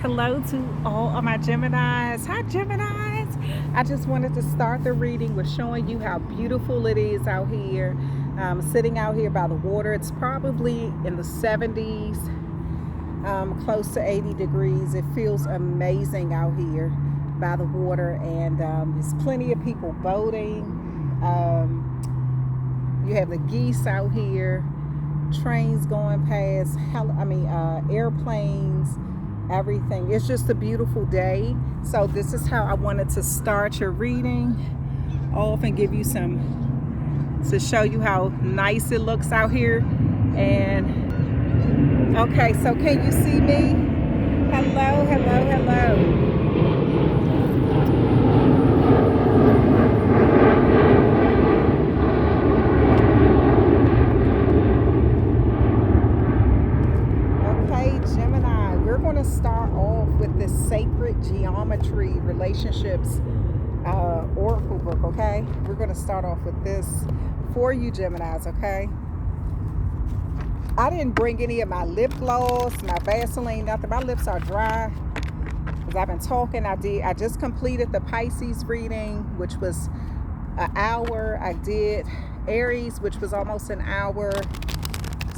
Hello to all of my Geminis. Hi, Geminis. I just wanted to start the reading with showing you how beautiful it is out here. Sitting out here by the water. It's probably in the 70s, close to 80 degrees. It feels amazing out here by the water, and there's plenty of people boating. You have the geese out here, trains going past, airplanes, everything. It's just a beautiful day. So this is how I wanted to start your reading off and give you some, to show you how nice it looks out here. And okay, so can you see me? Hello, hello, hello. Gemini, we're going to start off with this sacred geometry relationships oracle book. Okay, we're going to start off with this for you Geminis. Okay, I didn't bring any of my lip gloss, my Vaseline, nothing. My lips are dry because I've been talking. I just completed the Pisces reading, which was an hour. I did Aries, which was almost an hour.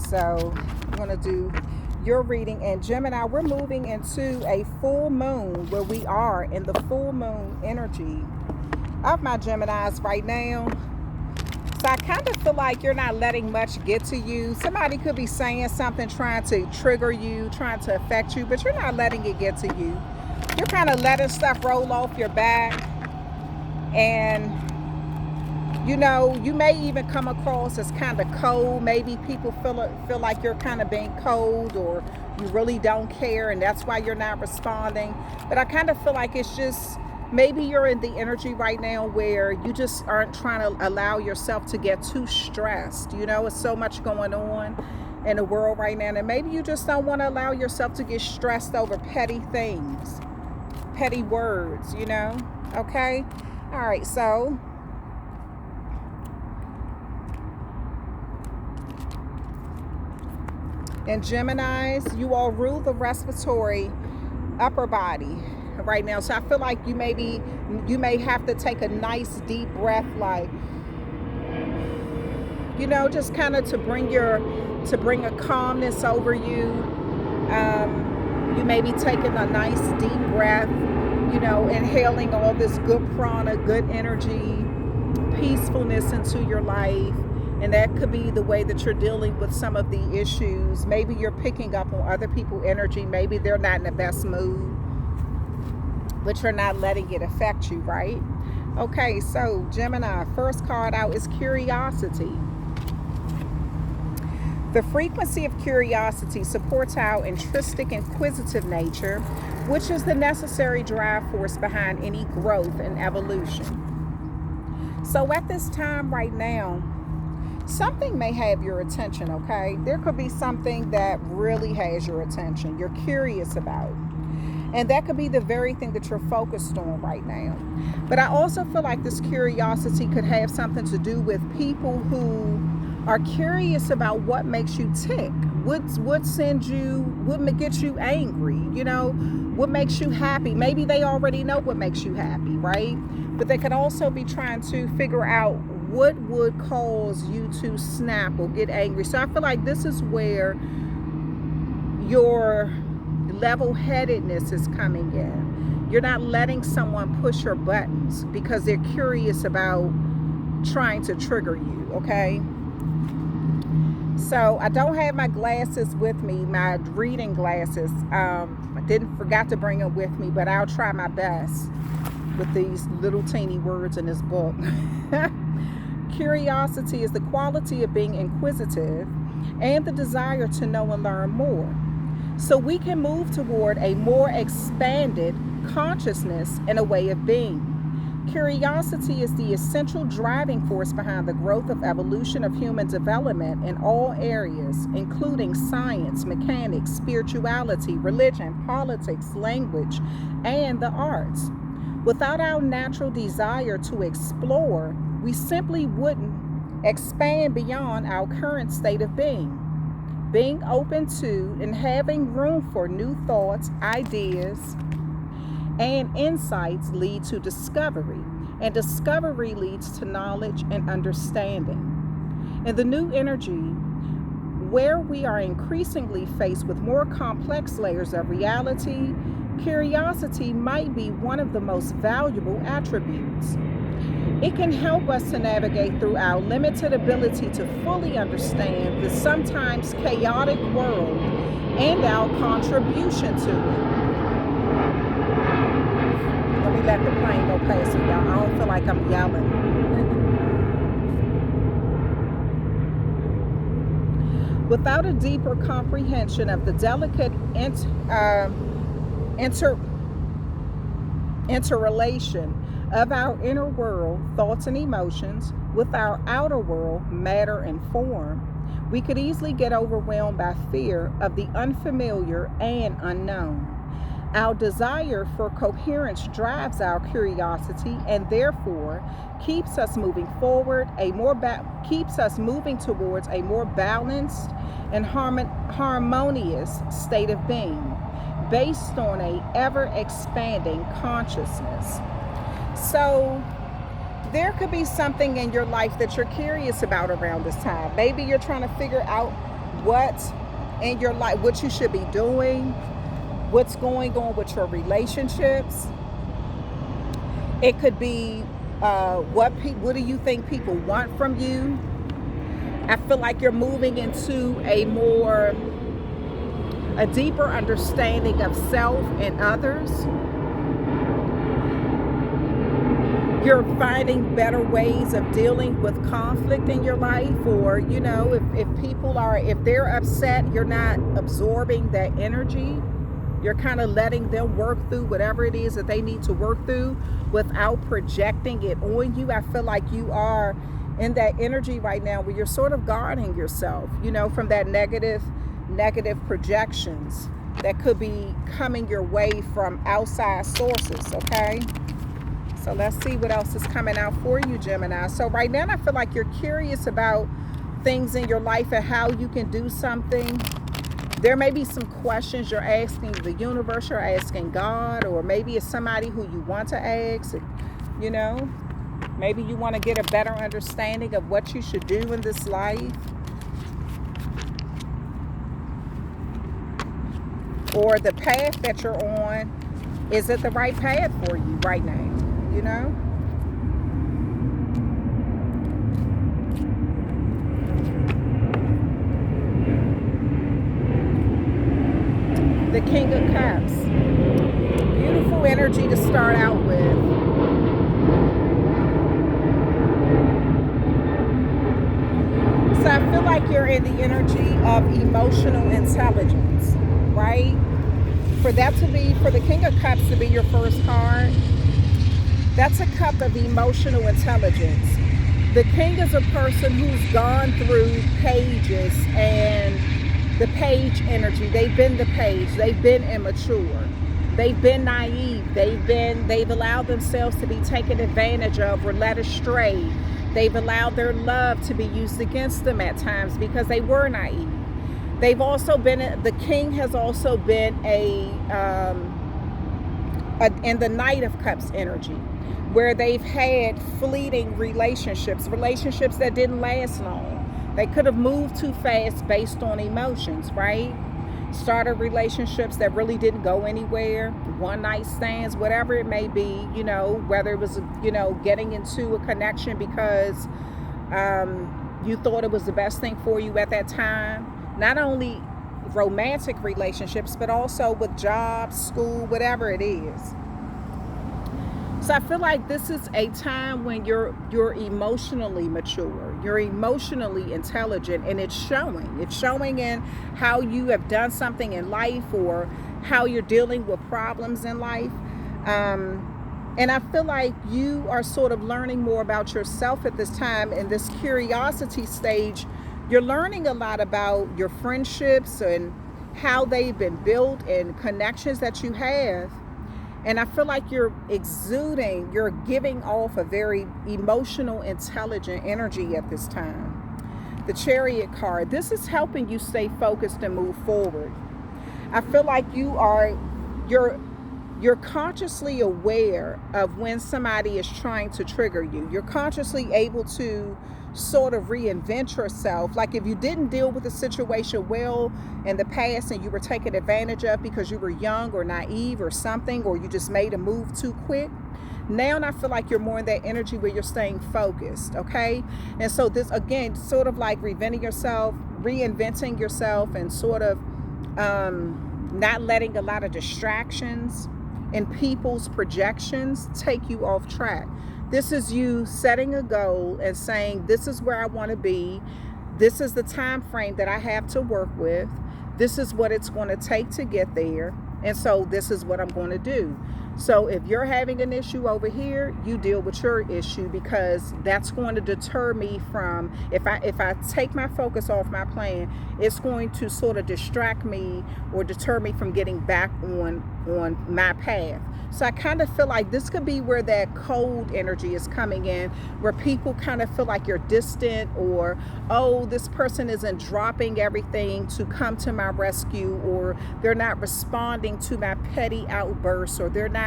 So I'm going to do your reading. And Gemini, we're moving into a full moon, where we are in the full moon energy of my Geminis right now. So I kind of feel like you're not letting much get to you. Somebody could be saying something, trying to trigger you, trying to affect you, but you're not letting it get to you. You're kind of letting stuff roll off your back. And you know, you may even come across as kind of cold. Maybe people feel like you're kind of being cold, or you really don't care, and that's why you're not responding. But I kind of feel like it's just, maybe you're in the energy right now where you just aren't trying to allow yourself to get too stressed. You know, it's so much going on in the world right now, and maybe you just don't want to allow yourself to get stressed over petty things, petty words, you know. Okay, all right, so and Geminis, you all rule the respiratory upper body right now. So I feel like you may have to take a nice deep breath, like, you know, just kind of to bring a calmness over you. You may be taking a nice deep breath, you know, inhaling all this good prana, good energy, peacefulness into your life. And that could be the way that you're dealing with some of the issues. Maybe you're picking up on other people's energy. Maybe they're not in the best mood, but you're not letting it affect you, right? Okay, so Gemini, first card out is curiosity. The frequency of curiosity supports our intrinsic inquisitive nature, which is the necessary drive force behind any growth and evolution. So at this time right now, something may have your attention, okay? There could be something that really has your attention, you're curious about. And that could be the very thing that you're focused on right now. But I also feel like this curiosity could have something to do with people who are curious about what makes you tick, what gets you angry, you know, what makes you happy. Maybe they already know what makes you happy, right? But they could also be trying to figure out what would cause you to snap or get angry. So I feel like this is where your level-headedness is coming in. You're not letting someone push your buttons because they're curious about trying to trigger you, okay? So I don't have my glasses with me, my reading glasses. I forgot to bring them with me, but I'll try my best with these little teeny words in this book. Curiosity is the quality of being inquisitive and the desire to know and learn more, so we can move toward a more expanded consciousness and a way of being. Curiosity is the essential driving force behind the growth of evolution of human development in all areas, including science, mechanics, spirituality, religion, politics, language, and the arts. Without our natural desire to explore, we simply wouldn't expand beyond our current state of being. being open to and having room for new thoughts, ideas, and insights lead to discovery, and discovery leads to knowledge and understanding. In the new energy, where we are increasingly faced with more complex layers of reality, curiosity might be one of the most valuable attributes. It can help us to navigate through our limited ability to fully understand the sometimes chaotic world and our contribution to it. Let me let the plane go past me, y'all. I don't feel like I'm yelling. Without a deeper comprehension of the delicate interrelation of our inner world, thoughts and emotions, with our outer world, matter and form, we could easily get overwhelmed by fear of the unfamiliar and unknown. Our desire for coherence drives our curiosity and therefore keeps us moving forward, keeps us moving towards a more balanced and harmonious state of being based on a ever-expanding consciousness. So there could be something in your life that you're curious about around this time. Maybe you're trying to figure out what in your life, what you should be doing, what's going on with your relationships. It could be what do you think people want from you? I feel like you're moving into a deeper understanding of self and others. You're finding better ways of dealing with conflict in your life, or if they're upset, you're not absorbing that energy. You're kind of letting them work through whatever it is that they need to work through without projecting it on you. I feel like you are in that energy right now where you're sort of guarding yourself, from that negative projections that could be coming your way from outside sources, okay? So let's see what else is coming out for you, Gemini. So right now I feel like you're curious about things in your life and how you can do something. There may be some questions you're asking the universe, you're asking God, or maybe it's somebody who you want to ask, Maybe you want to get a better understanding of what you should do in this life. Or the path that you're on, is it the right path for you right now? The King of Cups. Beautiful energy to start out with. So I feel like you're in the energy of emotional intelligence, right? For the King of Cups to be your first card, that's a cup of emotional intelligence. The King is a person who's gone through pages and the page energy. They've been the page. They've been immature. They've been naive. They've allowed themselves to be taken advantage of or led astray. They've allowed their love to be used against them at times because they were naive. The King has also been in the Knight of Cups energy, where they've had fleeting relationships that didn't last long. They could have moved too fast based on emotions, right? Started relationships that really didn't go anywhere, one night stands, whatever it may be, whether it was, getting into a connection because you thought it was the best thing for you at that time. Not only romantic relationships, but also with jobs, school, whatever it is. So I feel like this is a time when you're emotionally mature, you're emotionally intelligent, and it's showing. It's showing in how you have done something in life or how you're dealing with problems in life. And I feel like you are sort of learning more about yourself at this time in this curiosity stage. You're learning a lot about your friendships and how they've been built and connections that you have. And I feel like you're giving off a very emotional, intelligent energy at this time. The Chariot card. This is helping you stay focused and move forward. I feel like you're consciously aware of when somebody is trying to trigger you. You're consciously able to sort of reinvent yourself. Like if you didn't deal with the situation well in the past and you were taken advantage of because you were young or naive or something, or you just made a move too quick, now I feel like you're more in that energy where you're staying focused, okay? And so this, again, sort of like reinventing yourself and sort of not letting a lot of distractions and people's projections take you off track. This is you setting a goal and saying, this is where I want to be. This is the time frame that I have to work with. This is what it's going to take to get there. And so this is what I'm going to do. So if you're having an issue over here, you deal with your issue, because that's going to deter me from, if I take my focus off my plan, it's going to sort of distract me or deter me from getting back on my path. So I kind of feel like this could be where that cold energy is coming in, where people kind of feel like you're distant, or, oh, this person isn't dropping everything to come to my rescue, or they're not responding to my petty outbursts, or they're not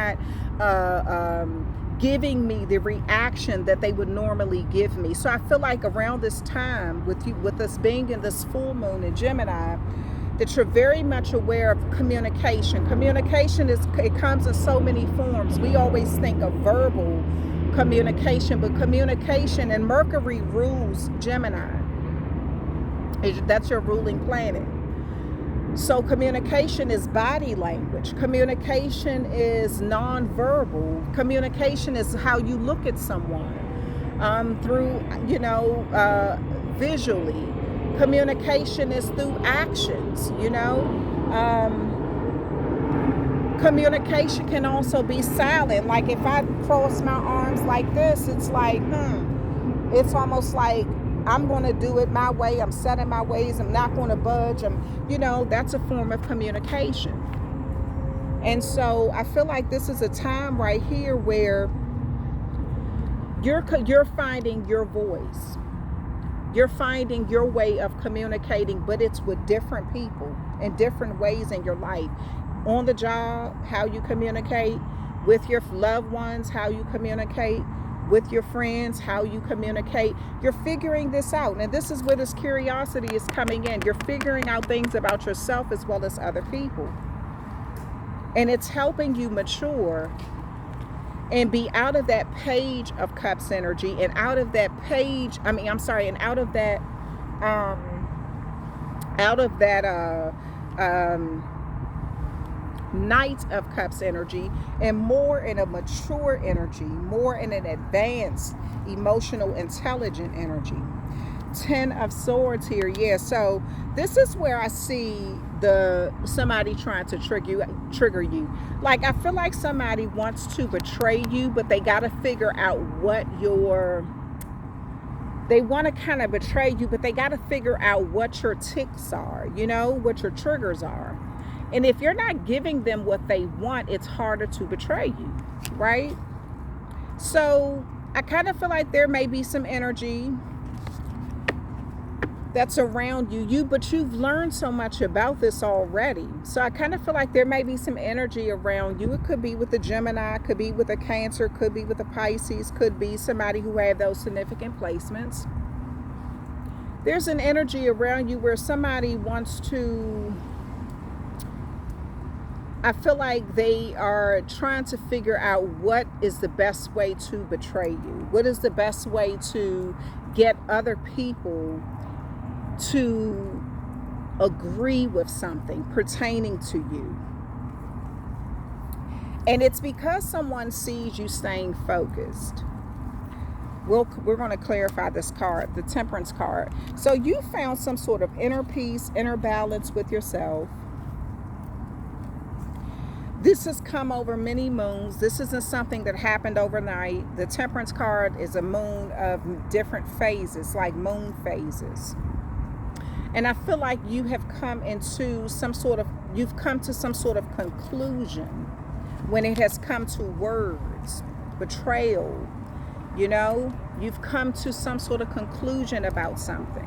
giving me the reaction that they would normally give me. So I feel like around this time, with us being in this full moon in Gemini, that you're very much aware of communication. Communication it comes in so many forms. We always think of verbal communication, but communication, and Mercury rules Gemini. That's your ruling planet. So communication is body language. Communication is nonverbal. Communication is how you look at someone through, visually. Communication is through actions, Communication can also be silent. Like if I cross my arms like this, it's like, it's almost like I'm going to do it my way. I'm set in my ways. I'm not going to budge. That's a form of communication. And so I feel like this is a time right here where you're finding your voice. You're finding your way of communicating, but it's with different people in different ways in your life. On the job, how you communicate. With your loved ones, how you communicate. With your friends, how you communicate. You're figuring this out. And this is where this curiosity is coming in. You're figuring out things about yourself as well as other people. And it's helping you mature and be out of that Page of Cups energy, and out of that Knight of Cups energy, and more in a mature energy, more in an advanced, emotional, intelligent energy. 10 of Swords here. Yeah, so this is where I see somebody trying to trigger you. Like I feel like somebody wants to betray you, but they got to figure out they want to kind of betray you, but they got to figure out what your ticks are, what your triggers are. And if you're not giving them what they want, it's harder to betray you, right? So I kind of feel like there may be some energy that's around but you've learned so much about this already. So I kind of feel like there may be some energy around you. It could be with a Gemini, could be with a Cancer, could be with a Pisces, could be somebody who had those significant placements. There's an energy around you where somebody wants to, I feel like they are trying to figure out what is the best way to betray you. What is the best way to get other people to agree with something pertaining to you. And it's because someone sees you staying focused. We're going to clarify this card, the Temperance card. So you found some sort of inner peace, inner balance with yourself. This has come over many moons. This isn't something that happened overnight. The Temperance card is a moon of different phases, like moon phases. And I feel like you have come to some sort of conclusion when it has come to words, betrayal, you've come to some sort of conclusion about something.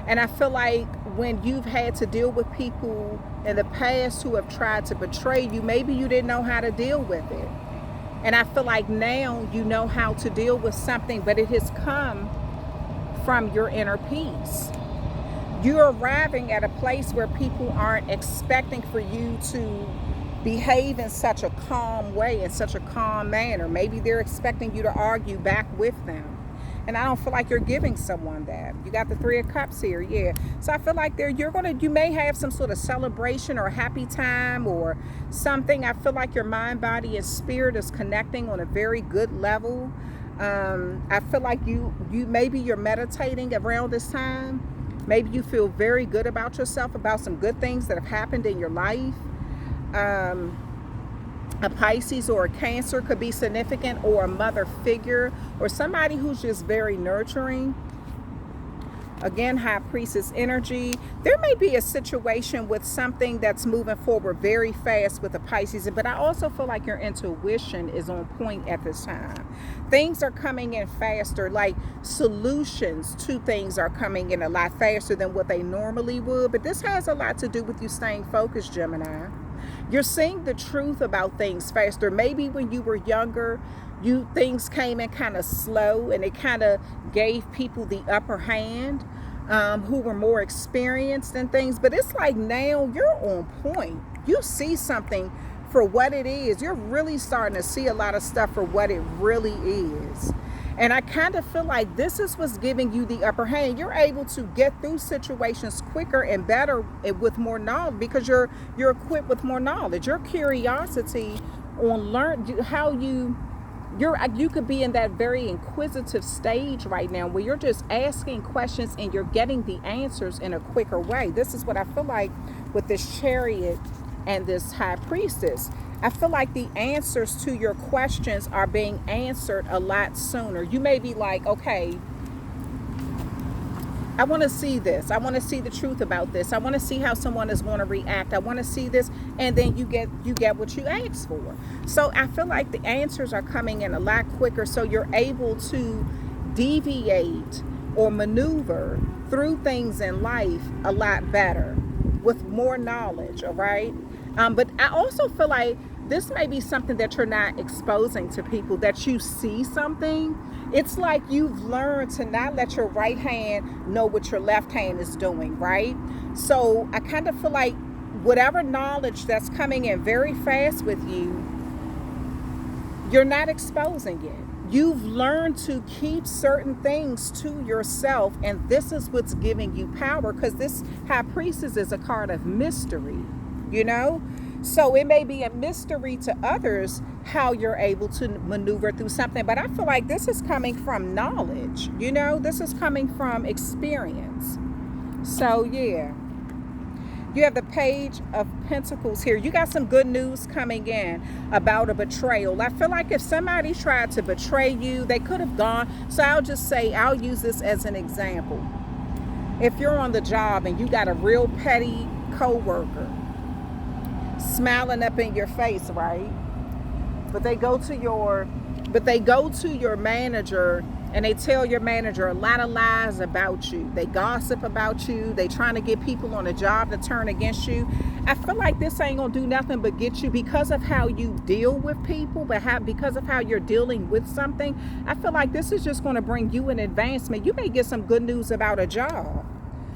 And I feel like when you've had to deal with people in the past who have tried to betray you, maybe you didn't know how to deal with it. And I feel like now you know how to deal with something, but it has come from your inner peace. You're arriving at a place where people aren't expecting for you to behave in such a calm way, in such a calm manner. Maybe they're expecting you to argue back with them. And I don't feel like you're giving someone that. You got the Three of Cups here, yeah. So I feel like you may have some sort of celebration or happy time or something. I feel like your mind, body, and spirit is connecting on a very good level. I feel like maybe you're meditating around this time. Maybe you feel very good about yourself, about some good things that have happened in your life. A Pisces or a Cancer could be significant, or a mother figure, or somebody who's just very nurturing. Again, High Priestess energy. There may be a situation with something that's moving forward very fast with the Pisces, but I also feel like your intuition is on point at this time. Things are coming in faster, like solutions to things are coming in a lot faster than what they normally would. But this has a lot to do with you staying focused, Gemini. You're seeing the truth about things faster. Maybe when you were younger, things came in kind of slow, and it kind of gave people the upper hand who were more experienced in things. But it's like now you're on point. You see something for what it is. You're really starting to see a lot of stuff for what it really is. And I kind of feel like this is what's giving you the upper hand. You're able to get through situations quicker and better with more knowledge, because you're equipped with more knowledge. Your curiosity on you could be in that very inquisitive stage right now where you're just asking questions and you're getting the answers in a quicker way. This is what I feel like with this Chariot and this High Priestess. I feel like the answers to your questions are being answered a lot sooner. You may be like, okay, I want to see this. I want to see the truth about this. I want to see how someone is going to react. I want to see this. And then you get what you asked for. So I feel like the answers are coming in a lot quicker. So you're able to deviate or maneuver through things in life a lot better with more knowledge. All right. But I also feel like this may be something that you're not exposing to people, that you see something. It's like you've learned to not let your right hand know what your left hand is doing, right? So I kind of feel like whatever knowledge that's coming in very fast with you, you're not exposing it. You've learned to keep certain things to yourself, and this is what's giving you power, because this High Priestess is a card of mystery, you know? So it may be a mystery to others how you're able to maneuver through something, but I feel like this is coming from knowledge, you know? This is coming from experience. So yeah. You have the Page of Pentacles here. You got some good news coming in about a betrayal. I feel like if somebody tried to betray you, they could have gone. So I'll use this as an example. If you're on the job and you got a real petty coworker smiling up in your face, right? But they go to your manager and they tell your manager a lot of lies about you. They gossip about you. They trying to get people on a job to turn against you. I feel like this ain't gonna do nothing but get you, because of how you deal with people, because of how you're dealing with something. I feel like this is just gonna bring you an advancement. You may get some good news about a job,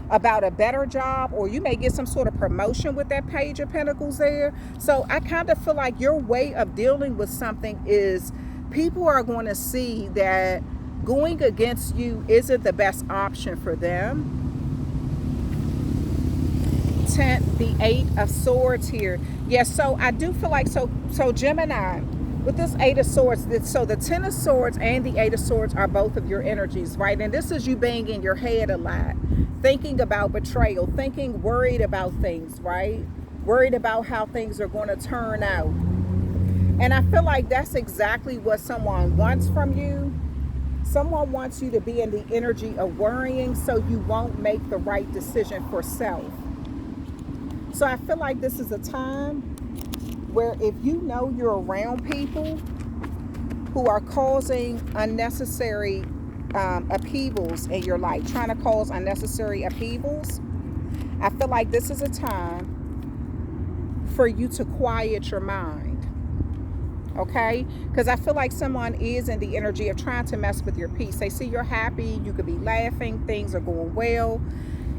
about a better job, or you may get some sort of promotion with that Page of Pentacles there. So I kind of feel like your way of dealing with something is people are going to see that going against you isn't the best option for them. The Eight of Swords here. Yes, so I do feel like, so Gemini, with this Eight of Swords, so the Ten of Swords and the Eight of Swords are both of your energies, right? And this is you being in your head a lot, thinking about betrayal, worried about things, right? Worried about how things are going to turn out. And I feel like that's exactly what someone wants from you. Someone wants you to be in the energy of worrying so you won't make the right decision for self. So I feel like this is a time where if you know you're around people who are causing unnecessary upheavals in your life, trying to cause unnecessary upheavals. I feel like this is a time for you to quiet your mind. Okay, because I feel like someone is in the energy of trying to mess with your peace. They see you're happy, you could be laughing, things are going well,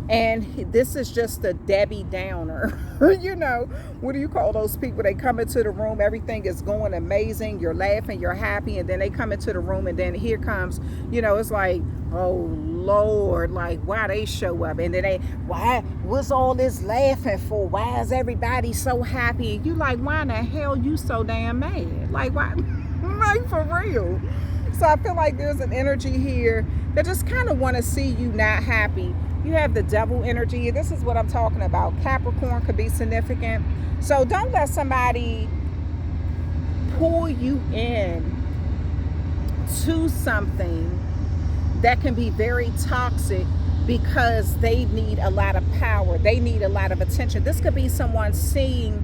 and this is just a Debbie Downer. You know, what do you call those people? They come into the room, everything is going amazing, you're laughing, you're happy, and then they come into the room, and then here comes, you know, it's like, oh Lord, like, why they show up, and then what's all this laughing for? Why is everybody so happy? And you like, why in the hell you so damn mad? Like, why? Like, for real. So I feel like there's an energy here that just kind of want to see you not happy. You have the devil energy. This is what I'm talking about. Capricorn could be significant. So don't let somebody pull you in to something that can be very toxic because they need a lot of power. They need a lot of attention. This could be someone seeing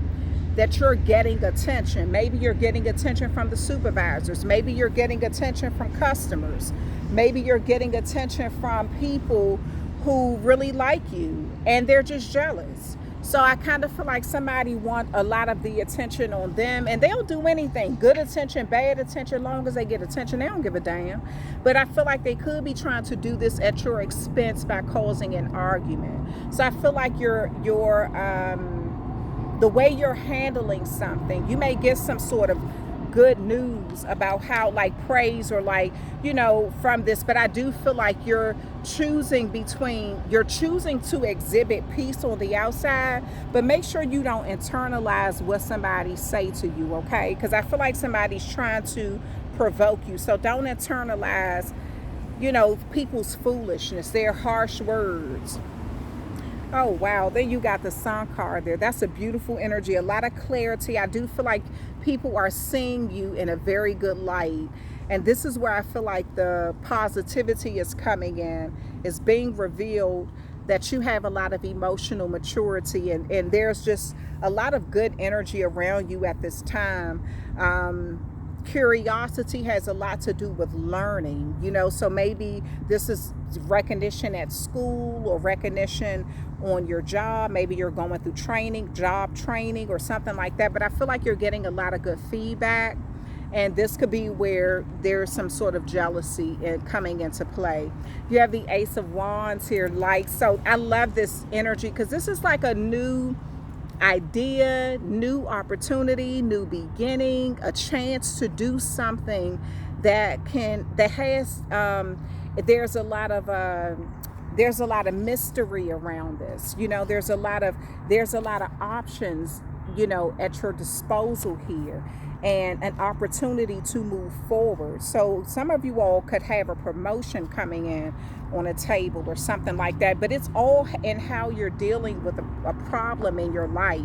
that you're getting attention. Maybe you're getting attention from the supervisors. Maybe you're getting attention from customers. Maybe you're getting attention from people who really like you and they're just jealous. So I kind of feel like somebody want a lot of the attention on them, and they'll do anything, good attention, bad attention, long as they get attention, they don't give a damn. But I feel like they could be trying to do this at your expense by causing an argument. So I feel like the way you're handling something, you may get some sort of good news about how, like, praise or, like, you know, from this, but I do feel like you're choosing to exhibit peace on the outside, but make sure you don't internalize what somebody say to you, okay? Because I feel like somebody's trying to provoke you. So don't internalize, you know, people's foolishness, their harsh words. Oh, wow. Then you got the Sun card there. That's a beautiful energy, a lot of clarity. I do feel like people are seeing you in a very good light. And this is where I feel like the positivity is coming in. It's being revealed that you have a lot of emotional maturity, and there's just a lot of good energy around you at this time. Curiosity has a lot to do with learning, you know, so maybe this is recognition at school or recognition on your job. Maybe you're going through training, job training or something like that, but I feel like you're getting a lot of good feedback, and this could be where there's some sort of jealousy coming into play. You have the Ace of Wands here, like, so I love this energy because this is like a new idea, new opportunity, new beginning, a chance to do something that has there's a lot of mystery around this, you know. There's a lot of options, you know, at your disposal here, and an opportunity to move forward. So some of you all could have a promotion coming in on a table or something like that, but it's all in how you're dealing with a problem in your life.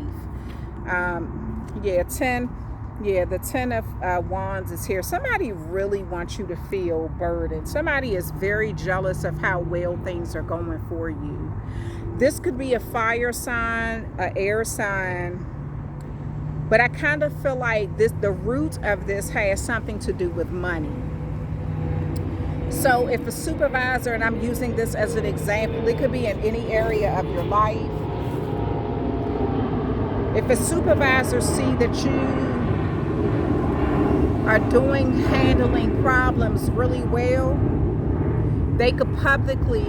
The 10 of Wands is here. Somebody really wants you to feel burdened. Somebody is very jealous of how well things are going for you. This could be a fire sign, an air sign, but I kind of feel like the root of this has something to do with money. So if a supervisor, and I'm using this as an example, it could be in any area of your life. If a supervisor see that you are handling problems really well, they could publicly,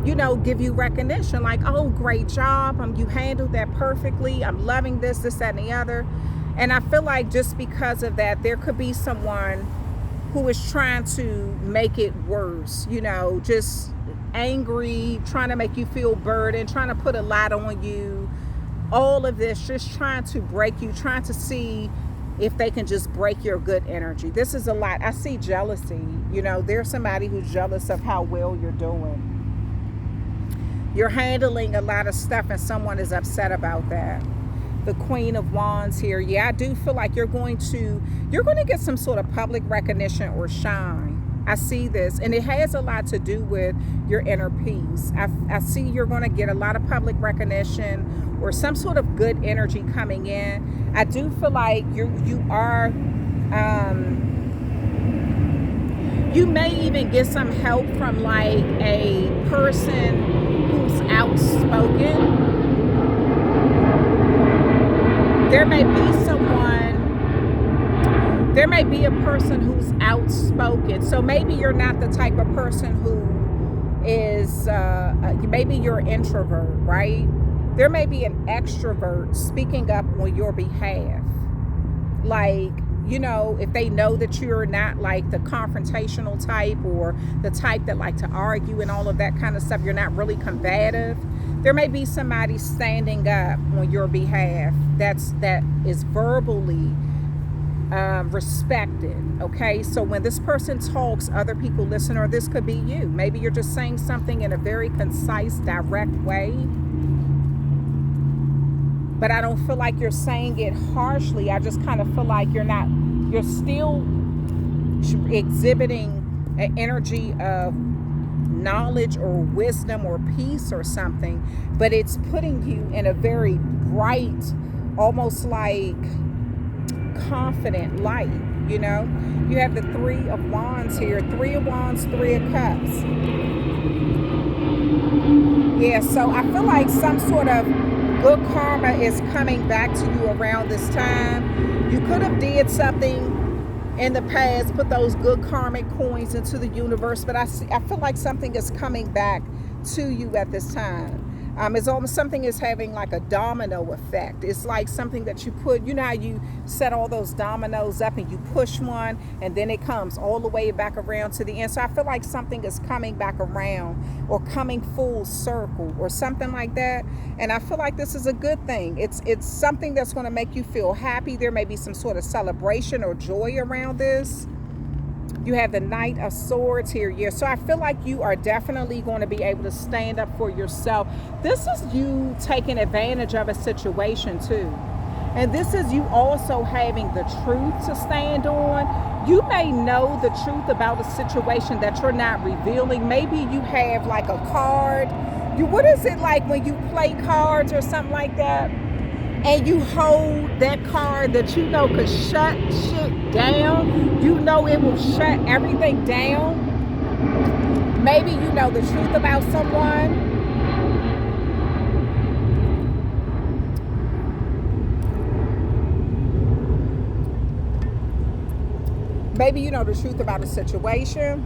you know, give you recognition, like, oh, great job, you handled that perfectly, I'm loving this, that, and the other. And I feel like just because of that, there could be someone who is trying to make it worse, you know, just angry, trying to make you feel burdened, trying to put a lot on you. All of this, just trying to break you, trying to see if they can just break your good energy. This is a lot. I see jealousy. You know, there's somebody who's jealous of how well you're doing. You're handling a lot of stuff and someone is upset about that. The Queen of Wands here. Yeah, I do feel like you're going to get some sort of public recognition or shine. I see this, and it has a lot to do with your inner peace. I see you're going to get a lot of public recognition or some sort of good energy coming in. I do feel like you are You may even get some help from like a person who's outspoken. There may be a person who's outspoken. So maybe you're not the type of person who is, maybe you're an introvert, right? There may be an extrovert speaking up on your behalf. Like, you know, if they know that you're not like the confrontational type or the type that like to argue and all of that kind of stuff, you're not really combative, there may be somebody standing up on your behalf that is verbally respected. Okay, so when this person talks, other people listen, or this could be you. Maybe you're just saying something in a very concise, direct way, but I don't feel like you're saying it harshly. I just kind of feel like you're still exhibiting an energy of knowledge or wisdom or peace or something, but it's putting you in a very bright, almost like confident light. You know, you have the Three of Wands here. Three of Wands, Three of Cups. Yeah, so I feel like some sort of good karma is coming back to you around this time. You could have did something in the past, put those good karmic coins into the universe, but I feel like something is coming back to you at this time. It's almost something is having like a domino effect. It's like something that you put, you know how you set all those dominoes up and you push one and then it comes all the way back around to the end. So I feel like something is coming back around or coming full circle or something like that. And I feel like this is a good thing. It's something that's going to make you feel happy. There may be some sort of celebration or joy around this. You have the Knight of Swords here. Yeah, so I feel like you are definitely going to be able to stand up for yourself. This is you taking advantage of a situation too. And this is you also having the truth to stand on. You may know the truth about a situation that you're not revealing. Maybe you have like a card. What is it like when you play cards or something like that? And you hold that card that you know could shut shit down. You know it will shut everything down. Maybe you know the truth about someone. Maybe you know the truth about a situation.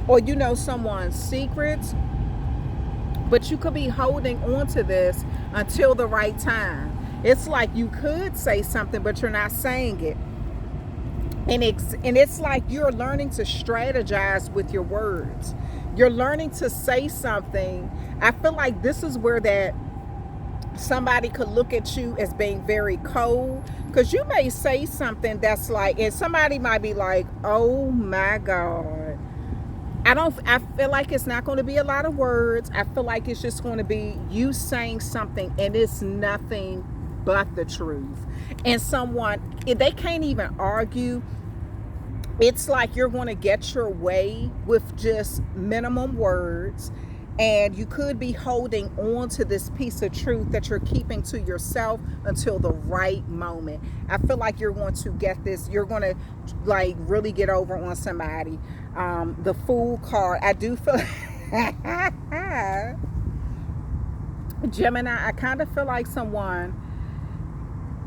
Or you know someone's secrets. But you could be holding on to this until the right time. It's like you could say something, but you're not saying it. And it's like you're learning to strategize with your words. You're learning to say something. I feel like this is where that somebody could look at you as being very cold, because you may say something that's like, and somebody might be like, oh my God. I feel like it's not going to be a lot of words. I feel like it's just going to be you saying something and it's nothing but the truth. And someone, if they can't even argue, it's like you're going to get your way with just minimum words. And you could be holding on to this piece of truth that you're keeping to yourself until the right moment. I feel like you're going to get this. You're going to like really get over on somebody. The Fool card. I do feel Gemini, I kind of feel like someone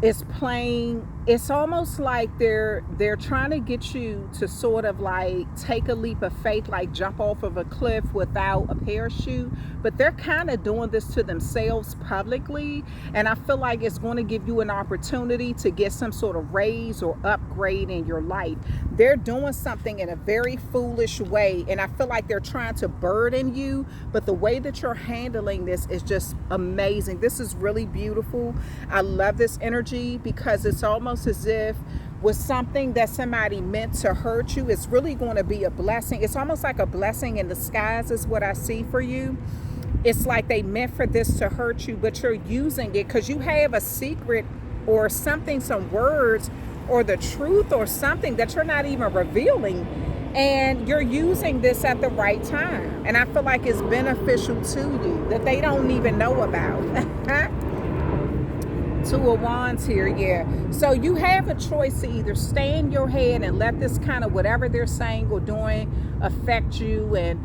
is playing. It's almost like they're trying to get you to sort of like take a leap of faith, like jump off of a cliff without a parachute, but they're kind of doing this to themselves publicly. And I feel like it's going to give you an opportunity to get some sort of raise or upgrade in your life. They're doing something in a very foolish way, and I feel like they're trying to burden you, but the way that you're handling this is just amazing. This is really beautiful. I love this energy because it's almost as if with something that somebody meant to hurt you, it's really going to be a blessing. It's almost like a blessing in disguise is what I see for you. It's like they meant for this to hurt you, but you're using it because you have a secret or something, some words or the truth or something that you're not even revealing, and you're using this at the right time. And I feel like it's beneficial to you that they don't even know about. Two of Wands here, yeah. So you have a choice to either stay in your head and let this kind of whatever they're saying or doing affect you, and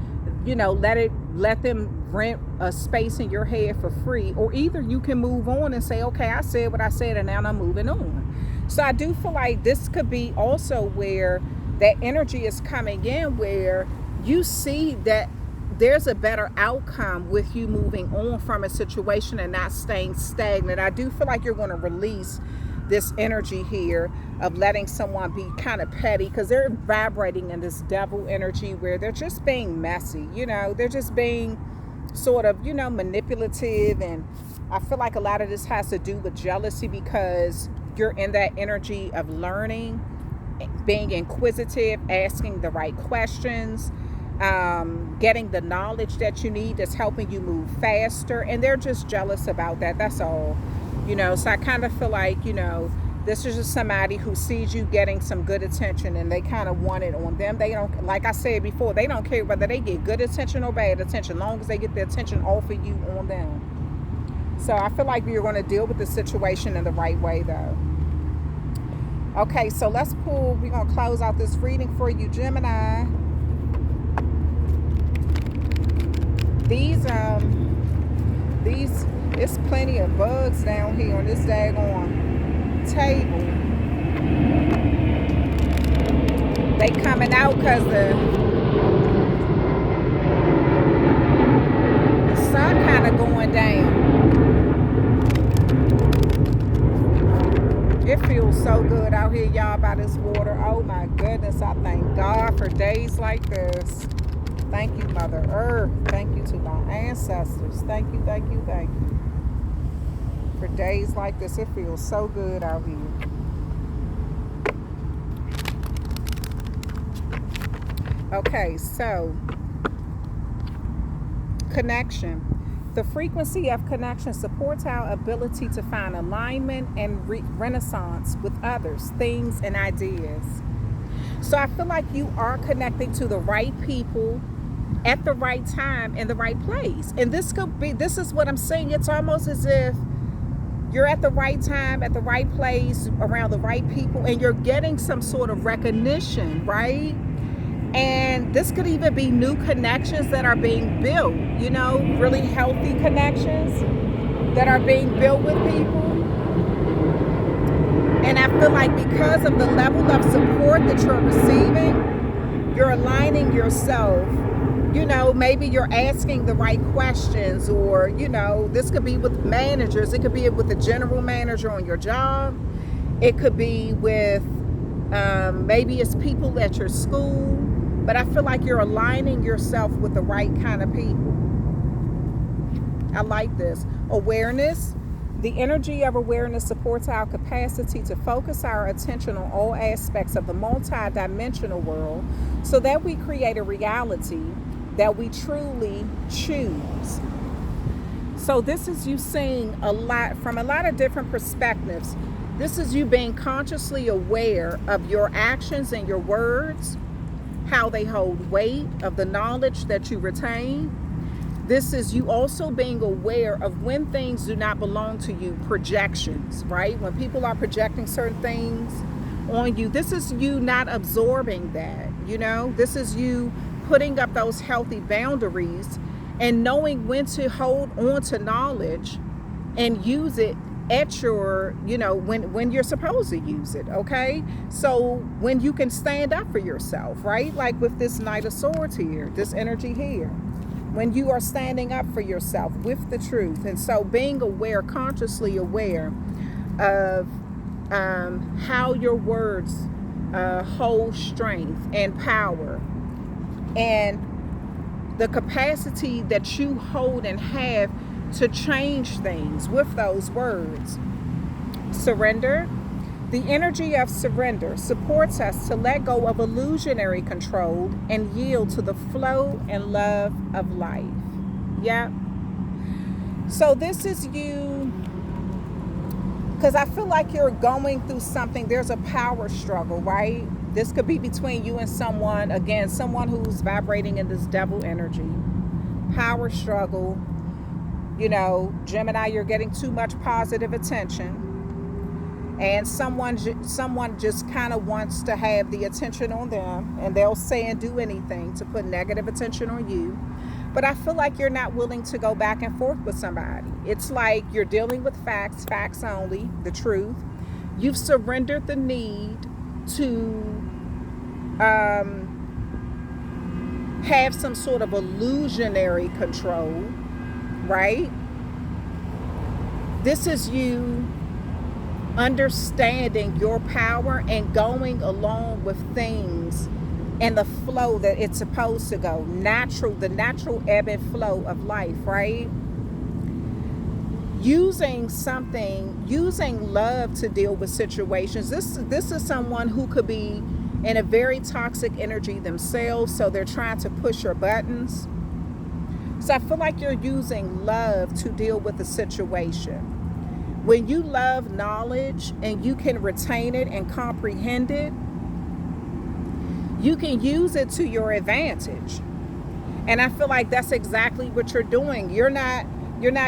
let them rent a space in your head for free, or either you can move on and say, okay, I said what I said and now I'm moving on. So I do feel like this could be also where that energy is coming in, where you see that there's a better outcome with you moving on from a situation and not staying stagnant. I do feel like you're going to release this energy here of letting someone be kind of petty, because they're vibrating in this devil energy where they're just being messy. They're just being sort of, manipulative. And I feel like a lot of this has to do with jealousy, because you're in that energy of learning, being inquisitive, asking the right questions, getting the knowledge that you need that's helping you move faster, and they're just jealous about that. That's all. So I kind of feel like, this is just somebody who sees you getting some good attention and they kind of want it on them. They don't, like I said before, they don't care whether they get good attention or bad attention, long as they get the attention off of you on them. So I feel like you're going to deal with the situation in the right way, though. Okay, so we're going to close out this reading for you, Gemini. These, it's plenty of bugs down here on this daggone table. They coming out because the sun kind of going down. It feels so good out here, y'all, by this water. Oh my goodness, I thank God for days like this. Thank you, Mother Earth. Thank you to my ancestors. Thank you, thank you, thank you. For days like this, it feels so good out here. Okay, so connection. The frequency of connection supports our ability to find alignment and renaissance with others, things, and ideas. So I feel like you are connecting to the right people at the right time in the right place. And this is what I'm saying. It's almost as if you're at the right time, at the right place, around the right people, and you're getting some sort of recognition, right? And this could even be new connections that are being built, really healthy connections that are being built with people. And I feel like because of the level of support that you're receiving, you're aligning yourself. Maybe you're asking the right questions, or, this could be with managers. It could be with the general manager on your job. It could be with, maybe it's people at your school. But I feel like you're aligning yourself with the right kind of people. I like this. Awareness. The energy of awareness supports our capacity to focus our attention on all aspects of the multi-dimensional world so that we create a reality that we truly choose. So this is you seeing a lot from a lot of different perspectives. This is you being consciously aware of your actions and your words, how they hold weight, of the knowledge that you retain. This is you also being aware of when things do not belong to you, projections, right? When people are projecting certain things on you, this is you not absorbing that, This is you putting up those healthy boundaries and knowing when to hold on to knowledge and use it at your, when you're supposed to use it, okay? So when you can stand up for yourself, right? Like with this Knight of Swords here, this energy here, when you are standing up for yourself with the truth. And so being aware, consciously aware of how your words hold strength and power, and the capacity that you hold and have to change things with those words. Surrender. The energy of surrender supports us to let go of illusionary control and yield to the flow and love of life. Yeah. So this is you, because I feel like you're going through something. There's a power struggle, right? This could be between you and someone, again, someone who's vibrating in this devil energy. Power struggle. Gemini, you're getting too much positive attention. and someone just kind of wants to have the attention on them, and they'll say and do anything to put negative attention on you. But I feel like you're not willing to go back and forth with somebody. It's like you're dealing with facts only, the truth. You've surrendered the need to have some sort of illusionary control, right? This is you understanding your power and going along with things and the flow that it's supposed to go. The natural ebb and flow of life, right? Using love to deal with situations. This is someone who could be in a very toxic energy themselves, so they're trying to push your buttons. So I feel like you're using love to deal with the situation. When you love knowledge and you can retain it and comprehend it, you can use it to your advantage. And I feel like that's exactly what you're doing. You're not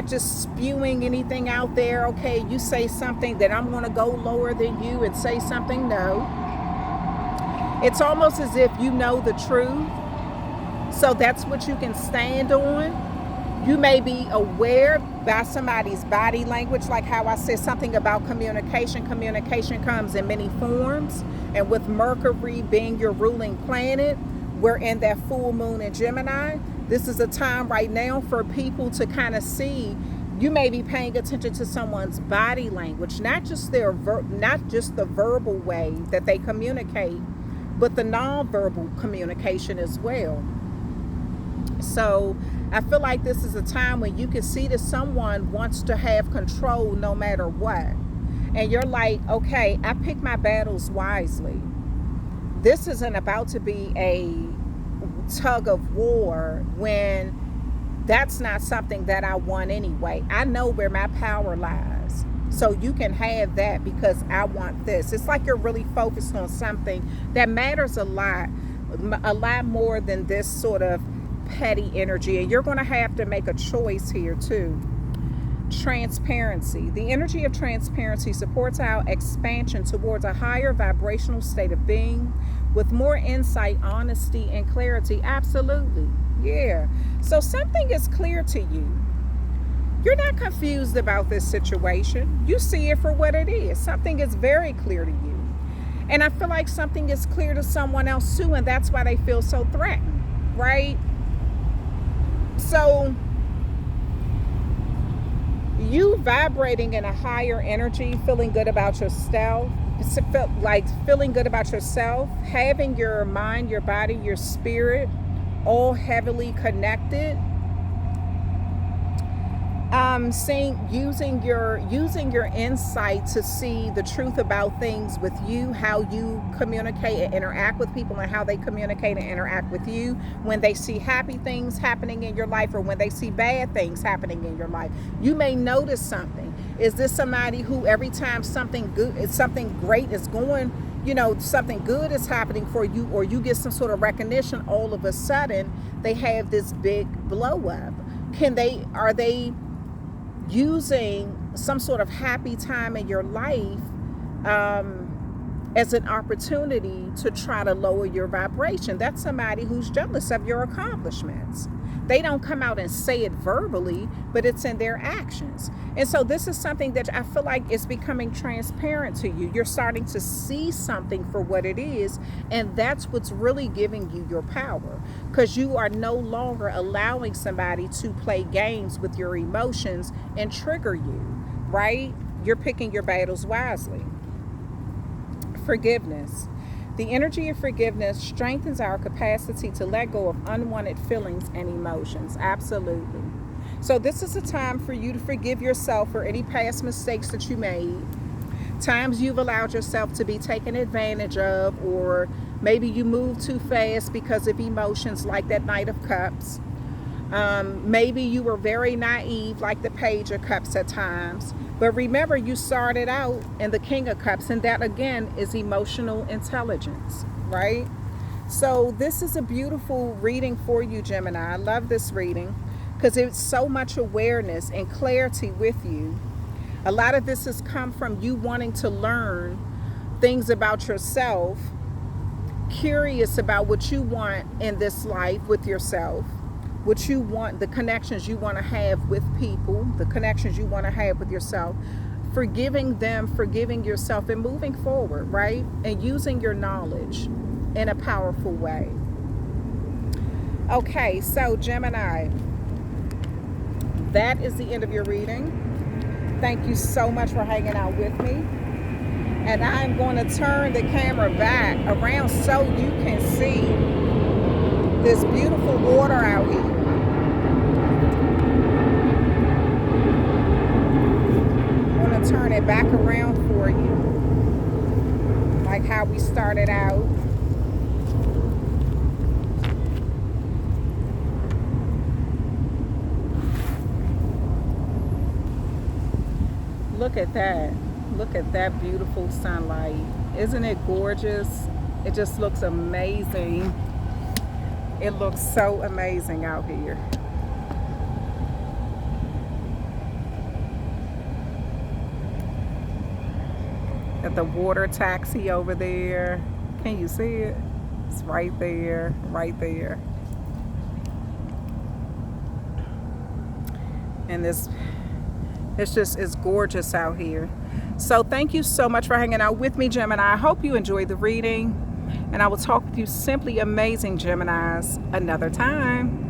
just spewing anything out there. Okay, you say something, that I'm going to go lower than you and say something. No. It's almost as if you know the truth. So that's what you can stand on. You may be aware by somebody's body language, like how I said something about communication. Communication comes in many forms. And with Mercury being your ruling planet, we're in that full moon in Gemini. This is a time right now for people to kind of see. You may be paying attention to someone's body language, not just the verbal way that they communicate, but the nonverbal communication as well. So I feel like this is a time when you can see that someone wants to have control no matter what. And you're like, okay, I pick my battles wisely. This isn't about to be a tug of war when that's not something that I want anyway. I know where my power lies. So you can have that because I want this. It's like you're really focused on something that matters a lot more than this sort of petty energy. And you're going to have to make a choice here too. Transparency. The energy of transparency supports our expansion towards a higher vibrational state of being with more insight, honesty, and clarity. Absolutely. Yeah. So something is clear to you. You're not confused about this situation. You see it for what it is. Something is very clear to you. And I feel like something is clear to someone else too, and that's why they feel so threatened, right? So you vibrating in a higher energy, feeling good about yourself, feeling good about yourself, having your mind, your body, your spirit all heavily connected. Using your insight to see the truth about things with you, how you communicate and interact with people, and how they communicate and interact with you when they see happy things happening in your life or when they see bad things happening in your life. You may notice something. Is this somebody who every time something great is going, something good is happening for you, or you get some sort of recognition, all of a sudden they have this big blow up? Are they using some sort of happy time in your life as an opportunity to try to lower your vibration? That's somebody who's jealous of your accomplishments. They don't come out and say it verbally, but it's in their actions. And so this is something that I feel like is becoming transparent to you. You're starting to see something for what it is, and that's what's really giving you your power, because you are no longer allowing somebody to play games with your emotions and trigger you, right? You're picking your battles wisely. Forgiveness. The energy of forgiveness strengthens our capacity to let go of unwanted feelings and emotions. Absolutely. So this is a time for you to forgive yourself for any past mistakes that you made, times you've allowed yourself to be taken advantage of, or maybe you moved too fast because of emotions like that Knight of Cups. Maybe you were very naive like the Page of Cups at times. But remember, you started out in the King of Cups, and that again is emotional intelligence, right? So this is a beautiful reading for you, Gemini. I love this reading because it's so much awareness and clarity with you. A lot of this has come from you wanting to learn things about yourself, curious about what you want in this life with yourself, what you want, the connections you want to have with people, the connections you want to have with yourself, forgiving them, forgiving yourself, and moving forward, right? And using your knowledge in a powerful way. Okay, so Gemini, that is the end of your reading. Thank you so much for hanging out with me. And I'm going to turn the camera back around so you can see this beautiful water out here. I'm going to turn it back around for you, like how we started out. Look at that. Look at that beautiful sunlight. Isn't it gorgeous? It just looks amazing. It looks so amazing out here. Got the water taxi over there. Can you see it? It's right there, right there. And it's gorgeous out here. So thank you so much for hanging out with me, Gemini. I hope you enjoyed the reading, and I will talk with you simply amazing Geminis another time.